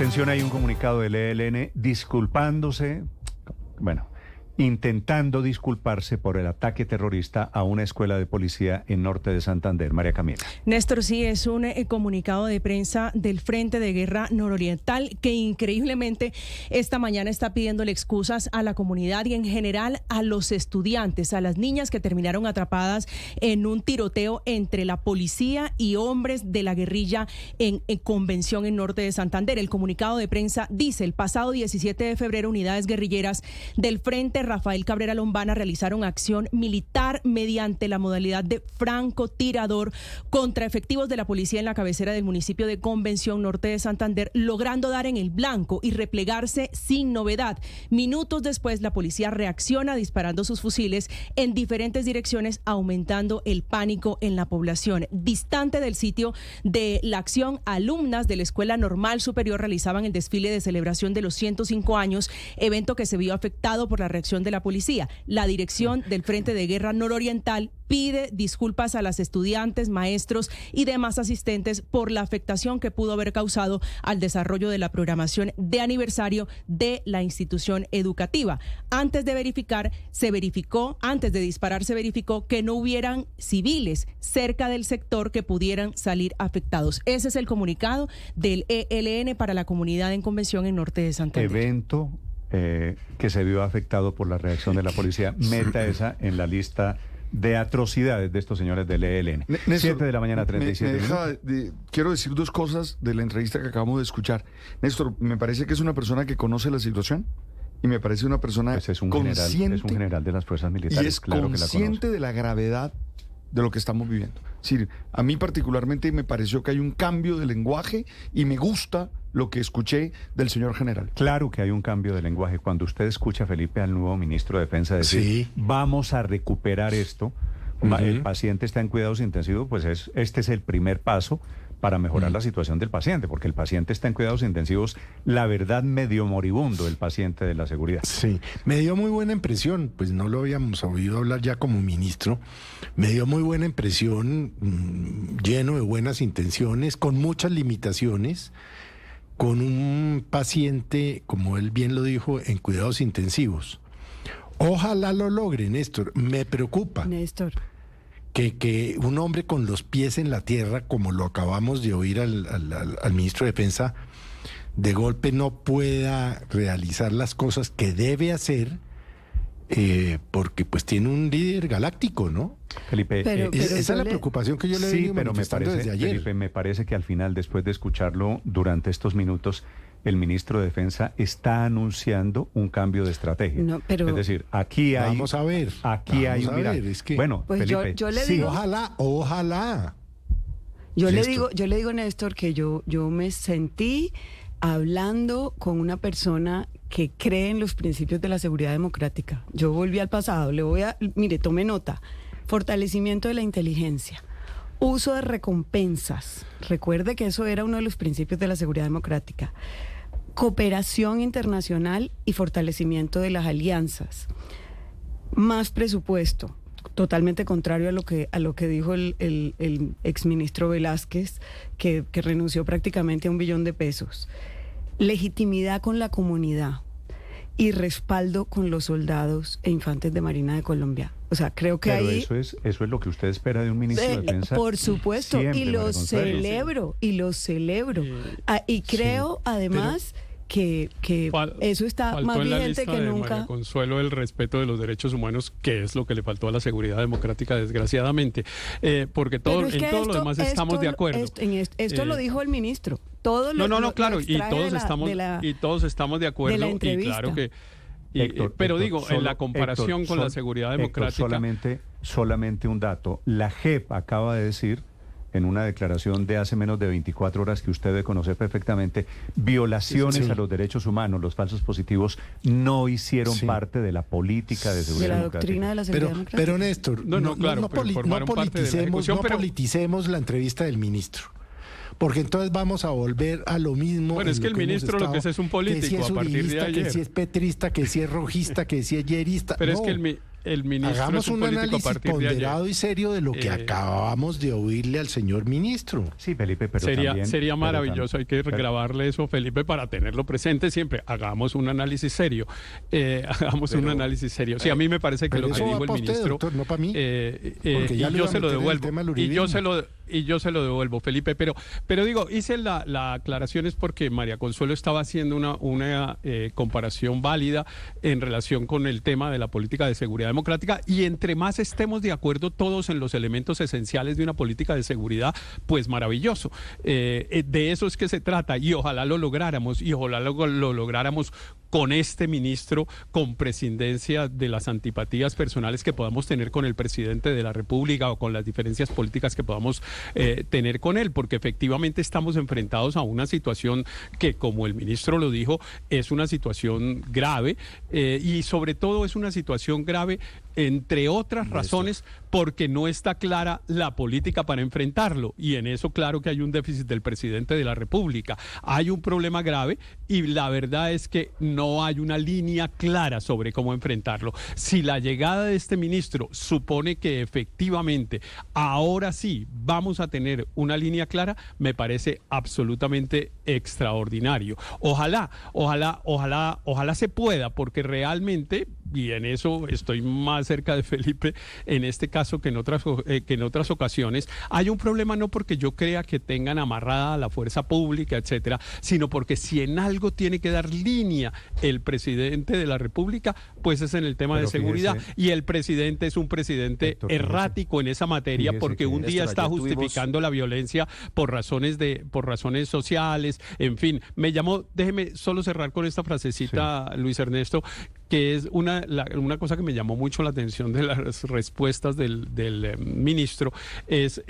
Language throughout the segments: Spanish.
Atención, hay un comunicado del ELN disculpándose, intentando disculparse por el ataque terrorista a una escuela de policía en norte de Santander. María Camila. Néstor, sí, es un comunicado de prensa del Frente de Guerra Nororiental que increíblemente esta mañana está pidiéndole excusas a la comunidad y en general a los estudiantes, a las niñas que terminaron atrapadas en un tiroteo entre la policía y hombres de la guerrilla en Convención en norte de Santander. El comunicado de prensa dice: el pasado 17 de febrero, unidades guerrilleras del Frente Rafael Cabrera Lombana realizaron acción militar mediante la modalidad de francotirador contra efectivos de la policía en la cabecera del municipio de Convención norte de Santander, logrando dar en el blanco y replegarse sin novedad. Minutos después, la policía reacciona disparando sus fusiles en diferentes direcciones, aumentando el pánico en la población. Distante del sitio de la acción, alumnas de la Escuela Normal Superior realizaban el desfile de celebración de los 105 años, evento que se vio afectado por la reacción de la policía. La dirección del Frente de Guerra Nororiental pide disculpas a las estudiantes, maestros y demás asistentes por la afectación que pudo haber causado al desarrollo de la programación de aniversario de la institución educativa. Antes de disparar, se verificó que no hubieran civiles cerca del sector que pudieran salir afectados. Ese es el comunicado del ELN para la comunidad en Convención en norte de Santander. Evento que se vio afectado por la reacción de la policía. Meta esa en la lista de atrocidades de estos señores del ELN. 7 de la mañana, 37 minutos. Quiero decir dos cosas de la entrevista que acabamos de escuchar. Néstor, me parece que es una persona que conoce la situación y me parece una persona pues es un consciente. Es un general de las fuerzas militares. Y es claro consciente de la gravedad de lo que estamos viviendo. Es decir, a mí particularmente me pareció que hay un cambio de lenguaje y me gusta lo que escuché del señor general. Claro que hay un cambio de lenguaje. Cuando usted escucha, Felipe, al nuevo ministro de Defensa decir, sí, vamos a recuperar esto, el paciente está en cuidados intensivos, pues este es el primer paso para mejorar la situación del paciente, porque el paciente está en cuidados intensivos, la verdad, medio moribundo, el paciente de la seguridad. Sí, me dio muy buena impresión, pues no lo habíamos oído hablar ya como ministro, me dio muy buena impresión, lleno de buenas intenciones, con muchas limitaciones, con un paciente, como él bien lo dijo, en cuidados intensivos. Ojalá lo logre, Néstor, me preocupa. Néstor. Que un hombre con los pies en la tierra, como lo acabamos de oír al ministro de Defensa, de golpe no pueda realizar las cosas que debe hacer, porque pues tiene un líder galáctico, ¿no? Felipe, esa es la preocupación que yo le he venido manifestando desde ayer. Felipe, me parece que al final, después de escucharlo durante estos minutos, el ministro de Defensa está anunciando un cambio de estrategia. No, pero es decir, aquí hay... Vamos a ver. Es que, bueno, pues Felipe, yo le sí, digo... Ojalá. Yo le digo, Néstor, que yo me sentí hablando con una persona que cree en los principios de la seguridad democrática. Yo volví al pasado, mire, tome nota. Fortalecimiento de la inteligencia. Uso de recompensas. Recuerde que eso era uno de los principios de la seguridad democrática. Cooperación internacional y fortalecimiento de las alianzas. Más presupuesto. Totalmente contrario a lo que dijo el exministro Velázquez, que renunció prácticamente a $1 billón. Legitimidad con la comunidad y respaldo con los soldados e infantes de Marina de Colombia. O sea, creo que pero ahí... eso es lo que usted espera de un ministro de Defensa. Por supuesto, siempre, y lo celebro. Y creo, además... Que eso está más vigente que nunca. María Consuelo, el respeto de los derechos humanos, que es lo que le faltó a la seguridad democrática, desgraciadamente, porque en todo lo demás estamos de acuerdo. Esto lo dijo el ministro. Claro, y todos estamos de acuerdo, y claro que... en la comparación con la seguridad democrática... Solamente un dato. La JEP acaba de decir, en una declaración de hace menos de 24 horas que usted debe conocer perfectamente, violaciones a los derechos humanos, los falsos positivos, no hicieron parte de la política de seguridad democrática. Doctrina de la seguridad democrática. Pero Néstor, no politicemos la entrevista del ministro. Porque entonces vamos a volver a lo mismo. Bueno, es que el ministro lo que es un político, que si es a partir de ayer. Que si es petrista, que si es rojista, que si es yerista. Pero no, es que el ministro hagamos es un un político a análisis partir de ponderado ayer. y serio de lo que acabamos de oírle al señor ministro. Sí, Felipe, pero sería maravilloso, hay que grabarle eso, Felipe, para tenerlo presente siempre. Hagamos un análisis serio. Un análisis serio. Sí, a mí me parece que lo que dijo el ministro... Doctor, no para mí. Y yo se lo devuelvo. Y yo se lo devuelvo, Felipe. Pero digo, hice la aclaración es porque María Consuelo estaba haciendo una comparación válida en relación con el tema de la política de seguridad democrática, y entre más estemos de acuerdo todos en los elementos esenciales de una política de seguridad, pues maravilloso. De eso es que se trata, y ojalá lo lográramos, con este ministro, con prescindencia de las antipatías personales que podamos tener con el presidente de la República o con las diferencias políticas que podamos tener con él, porque efectivamente estamos enfrentados a una situación que, como el ministro lo dijo, es una situación grave, y sobre todo es una situación grave, entre otras razones, porque no está clara la política para enfrentarlo, y en eso claro que hay un déficit del presidente de la República. Hay un problema grave y la verdad es que no hay una línea clara sobre cómo enfrentarlo. Si la llegada de este ministro supone que efectivamente ahora sí vamos a tener una línea clara, me parece absolutamente extraordinario. Ojalá se pueda, porque realmente, y en eso estoy más cerca de Felipe en este caso que en otras ocasiones, hay un problema no porque yo crea que tengan amarrada a la fuerza pública, etcétera, sino porque si en algo tiene que dar línea el presidente de la República, pues es en el tema de seguridad. Y el presidente es un presidente errático en esa materia, porque un día está justificando la violencia por razones sociales, en fin. Me llamó, déjeme solo cerrar con esta frasecita, Luis Ernesto, que es una cosa que me llamó mucho la atención de las respuestas del ministro, es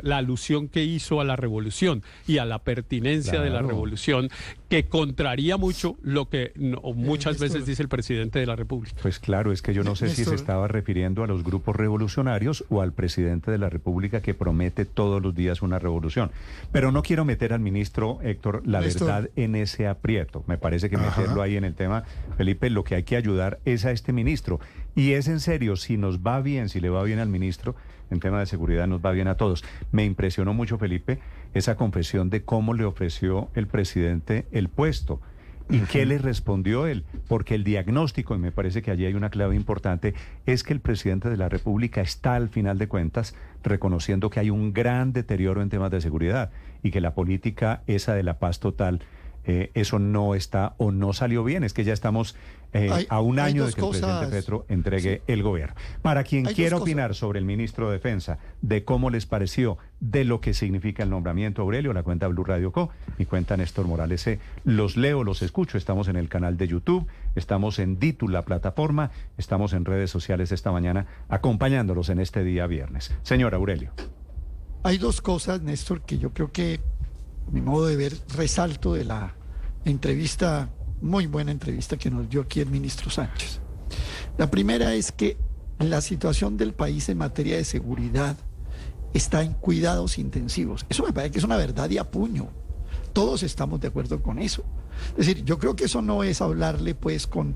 la alusión que hizo a la revolución y a la pertinencia de la revolución, que contraría mucho lo que muchas veces dice el presidente de la República. Pues claro, es que yo no sé si se estaba refiriendo a los grupos revolucionarios o al presidente de la República, que promete todos los días una revolución. Pero no quiero meter al ministro, Héctor, la verdad, en ese aprieto. Me parece que meterlo ahí en el tema, Felipe, lo que hay que ayudar es a este ministro. Y es en serio, si nos va bien, si le va bien al ministro, en tema de seguridad nos va bien a todos. Me impresionó mucho, Felipe, esa confesión de cómo le ofreció el presidente el puesto. ¿Y qué le respondió él? Porque el diagnóstico, y me parece que allí hay una clave importante, es que el presidente de la República está, al final de cuentas, reconociendo que hay un gran deterioro en temas de seguridad y que la política esa de la paz total, eso no está o no salió bien. Es que ya estamos a un año de que el presidente Petro entregue el gobierno. Para quien quiera opinar sobre el ministro de Defensa, de cómo les pareció, de lo que significa el nombramiento, Aurelio, la cuenta Blue Radio Co, mi cuenta Néstor Morales C. Los leo, los escucho. Estamos en el canal de YouTube, estamos en Ditu, la plataforma, estamos en redes sociales esta mañana acompañándolos en este día viernes. Señor Aurelio. Hay dos cosas, Néstor, que yo creo que, a mi modo de ver, resalto de la entrevista, muy buena entrevista que nos dio aquí el ministro Sánchez. La primera es que la situación del país en materia de seguridad está en cuidados intensivos. Eso me parece que es una verdad y a puño. Todos estamos de acuerdo con eso. Es decir, yo creo que eso no es hablarle pues con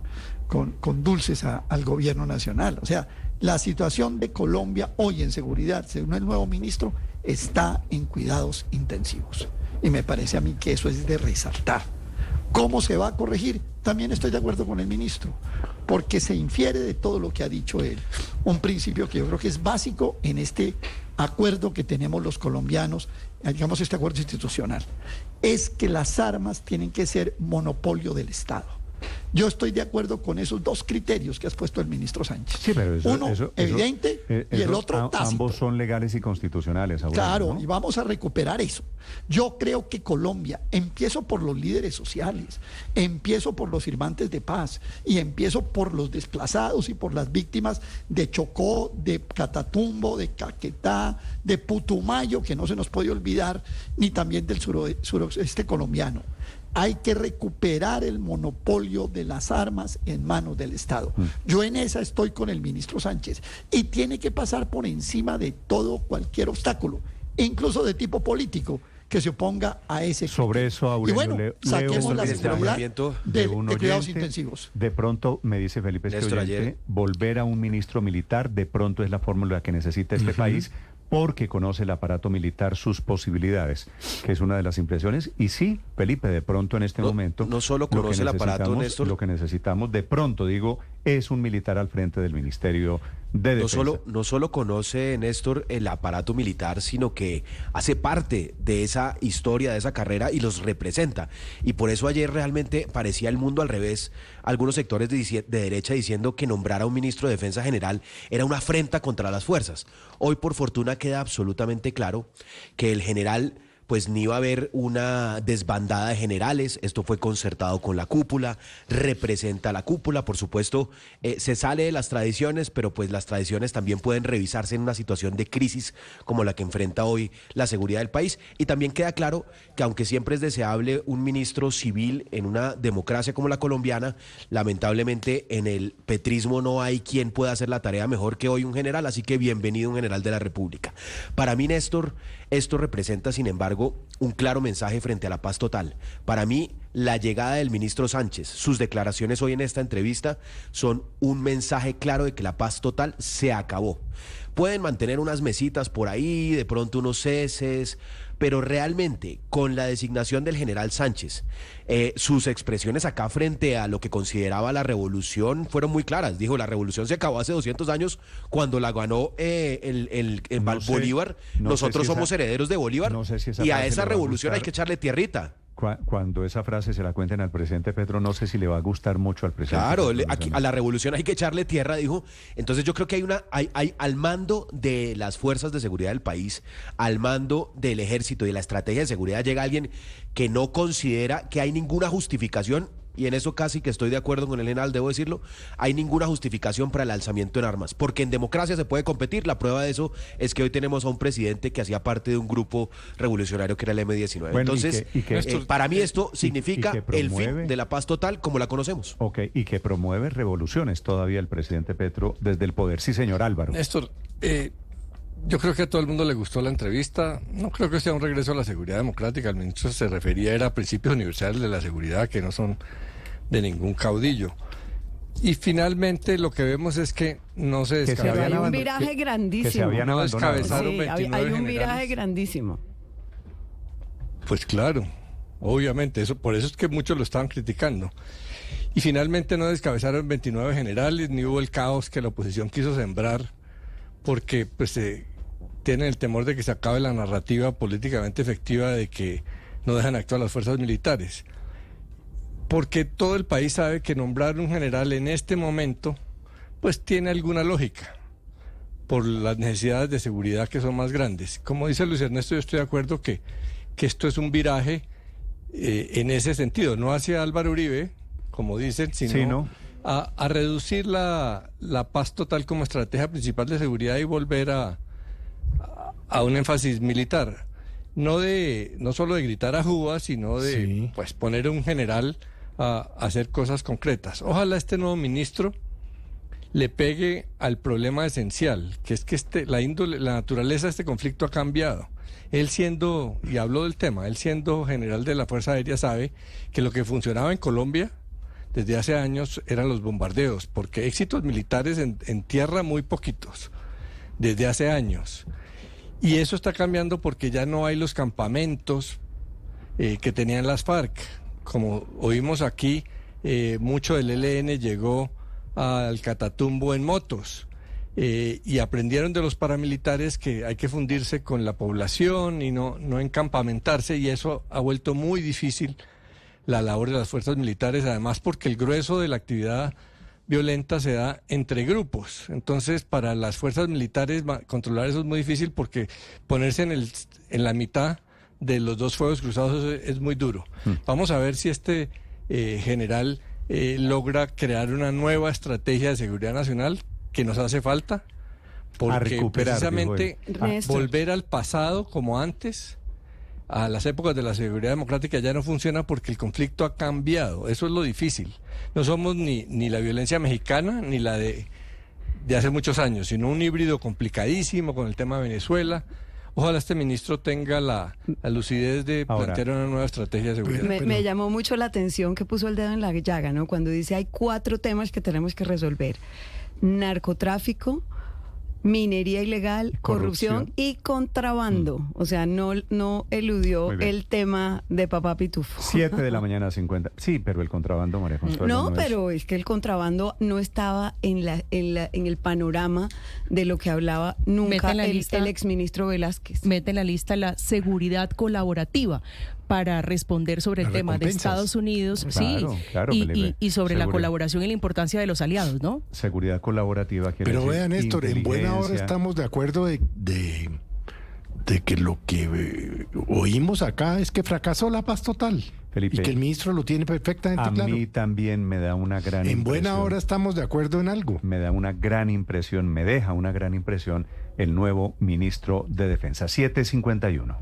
dulces al gobierno nacional. O sea, la situación de Colombia hoy en seguridad, según el nuevo ministro, está en cuidados intensivos. Y me parece a mí que eso es de resaltar. ¿Cómo se va a corregir? También estoy de acuerdo con el ministro, porque se infiere de todo lo que ha dicho él un principio que yo creo que es básico en este acuerdo que tenemos los colombianos, digamos este acuerdo institucional, es que las armas tienen que ser monopolio del Estado. Yo estoy de acuerdo con esos dos criterios que has puesto el ministro Sánchez. Sí, pero uno evidente y el otro tácito. Ambos son legales y constitucionales. Aurelio, claro, ¿no? Y vamos a recuperar eso. Yo creo que Colombia, empiezo por los líderes sociales, empiezo por los firmantes de paz y empiezo por los desplazados y por las víctimas de Chocó, de Catatumbo, de Caquetá, de Putumayo, que no se nos puede olvidar, ni también del suroeste colombiano. Hay que recuperar el monopolio de las armas en manos del Estado. Yo en esa estoy con el ministro Sánchez. Y tiene que pasar por encima de todo cualquier obstáculo, incluso de tipo político, que se oponga a ese Sobre criterio. eso, Aurelio, y bueno, saquemos la seguridad de un cuidados oyente. intensivos. De pronto, me dice Felipe Néstor, Esquioyente, ayer. volver a un ministro militar de pronto es la fórmula que necesita este país, porque conoce el aparato militar, sus posibilidades, que es una de las impresiones. Y sí, Felipe, de pronto en este momento... no solo lo que conoce el aparato, necesitamos- Néstor. Lo que necesitamos, de pronto, digo, es un militar al frente del Ministerio de Defensa. No solo conoce, Néstor, el aparato militar, sino que hace parte de esa historia, de esa carrera y los representa. Y por eso ayer realmente parecía el mundo al revés. Algunos sectores de derecha diciendo que nombrar a un ministro de Defensa General era una afrenta contra las fuerzas. Hoy, por fortuna, queda absolutamente claro que el general... pues ni iba a haber una desbandada de generales, esto fue concertado con la cúpula, representa a la cúpula, por supuesto, se sale de las tradiciones, pero pues las tradiciones también pueden revisarse en una situación de crisis como la que enfrenta hoy la seguridad del país. Y también queda claro que aunque siempre es deseable un ministro civil en una democracia como la colombiana, lamentablemente en el petrismo no hay quien pueda hacer la tarea mejor que hoy un general, así que bienvenido un general de la República. Para mí, Néstor, esto representa, sin embargo, un claro mensaje frente a la paz total. Para mí, la llegada del ministro Sánchez, sus declaraciones hoy en esta entrevista, son un mensaje claro de que la paz total se acabó. Pueden mantener unas mesitas por ahí, de pronto unos ceses, pero realmente con la designación del general Sánchez, sus expresiones acá frente a lo que consideraba la revolución fueron muy claras. Dijo, la revolución se acabó hace 200 años cuando la ganó No sé- Bolívar. no sé Nosotros si esa- somos herederos de Bolívar no sé si esa y a frase esa le va a revolución hay gustar. que echarle tierrita. Cuando esa frase se la cuenten al presidente Petro, no sé si le va a gustar mucho al presidente. Claro, Petro, a la revolución hay que echarle tierra, dijo. Entonces yo creo que hay al mando de las fuerzas de seguridad del país, al mando del ejército y de la estrategia de seguridad llega alguien que no considera que hay ninguna justificación, y en eso casi que estoy de acuerdo con el general, debo decirlo, hay ninguna justificación para el alzamiento en armas, porque en democracia se puede competir. La prueba de eso es que hoy tenemos a un presidente que hacía parte de un grupo revolucionario que era el M-19. Bueno, Entonces, para mí esto significa que el fin promueve- de la paz total como la conocemos. Ok, y que promueve revoluciones todavía el presidente Petro desde el poder. Sí, señor Álvaro. Néstor, yo creo que a todo el mundo le gustó la entrevista. No creo que sea un regreso a la seguridad democrática. El ministro se refería a principios universales de la seguridad que no son de ningún caudillo. Y finalmente lo que vemos es que no se Que se descabezan. habían Hay un abandonado- viraje que se grandísimo. habían No abandonado. descabezaron. Sí, 29 hay un viraje generales. grandísimo. Pues claro, obviamente, por eso es que muchos lo estaban criticando. Y finalmente no descabezaron 29 generales, ni hubo el caos que la oposición quiso sembrar, porque pues tienen el temor de que se acabe la narrativa políticamente efectiva de que no dejan actuar las fuerzas militares. Porque todo el país sabe que nombrar un general en este momento, pues tiene alguna lógica, por las necesidades de seguridad que son más grandes. Como dice Luis Ernesto, yo estoy de acuerdo que esto es un viraje en ese sentido, no hacia Álvaro Uribe, como dicen, sino Sí, ¿no? a reducir la paz total como estrategia principal de seguridad y volver a un énfasis militar. No solo de gritar a Juba, sino de Sí. pues poner a un general a hacer cosas concretas. Ojalá este nuevo ministro le pegue al problema esencial, que es que la naturaleza de este conflicto ha cambiado. Él siendo, y habló del tema, él siendo general de la Fuerza Aérea sabe que lo que funcionaba en Colombia desde hace años eran los bombardeos, porque éxitos militares en tierra muy poquitos, desde hace años. Y eso está cambiando porque ya no hay los campamentos que tenían las FARC. Como oímos aquí, mucho del ELN llegó al Catatumbo en motos y aprendieron de los paramilitares que hay que fundirse con la población y no encampamentarse, y eso ha vuelto muy difícil la labor de las fuerzas militares, además porque el grueso de la actividad violenta se da entre grupos. Entonces, para las fuerzas militares controlar eso es muy difícil porque ponerse en la mitad de los dos fuegos cruzados es muy duro. Vamos a ver si este general logra crear una nueva estrategia de seguridad nacional que nos hace falta, porque recuperar, precisamente dijo él. volver al pasado como antes, a las épocas de la seguridad democrática, ya no funciona porque el conflicto ha cambiado. Eso es lo difícil. No somos ni la violencia mexicana ni la de hace muchos años, sino un híbrido complicadísimo con el tema de Venezuela. Ojalá este ministro tenga la lucidez de Ahora, plantear una nueva estrategia de seguridad. Me llamó mucho la atención que puso el dedo en la llaga, ¿no? Cuando dice hay 4 temas que tenemos que resolver: narcotráfico, minería ilegal, corrupción y contrabando. O sea, no eludió Muy bien. el tema de Papá Pitufo. 7 de la mañana 50. Sí, pero el contrabando, María Consuelo. No, es- pero es que el contrabando no estaba en el panorama de lo que hablaba nunca Mete en la el lista- exministro Velázquez. Mete en la lista la seguridad colaborativa para responder sobre el Las tema de recompensas. Estados Unidos, Claro, sí, claro, y, Felipe. y sobre la Seguridad. colaboración y la importancia de los aliados, ¿no? Seguridad colaborativa quiere Pero decir vean, Néstor, en buena hora inteligencia. estamos de acuerdo de que lo que oímos acá es que fracasó la paz total. Felipe, y que el ministro lo tiene perfectamente A claro. mí también me da una gran En buena impresión. hora estamos de acuerdo en algo. Me da una gran impresión, me deja una gran impresión el nuevo ministro de Defensa. 7:51.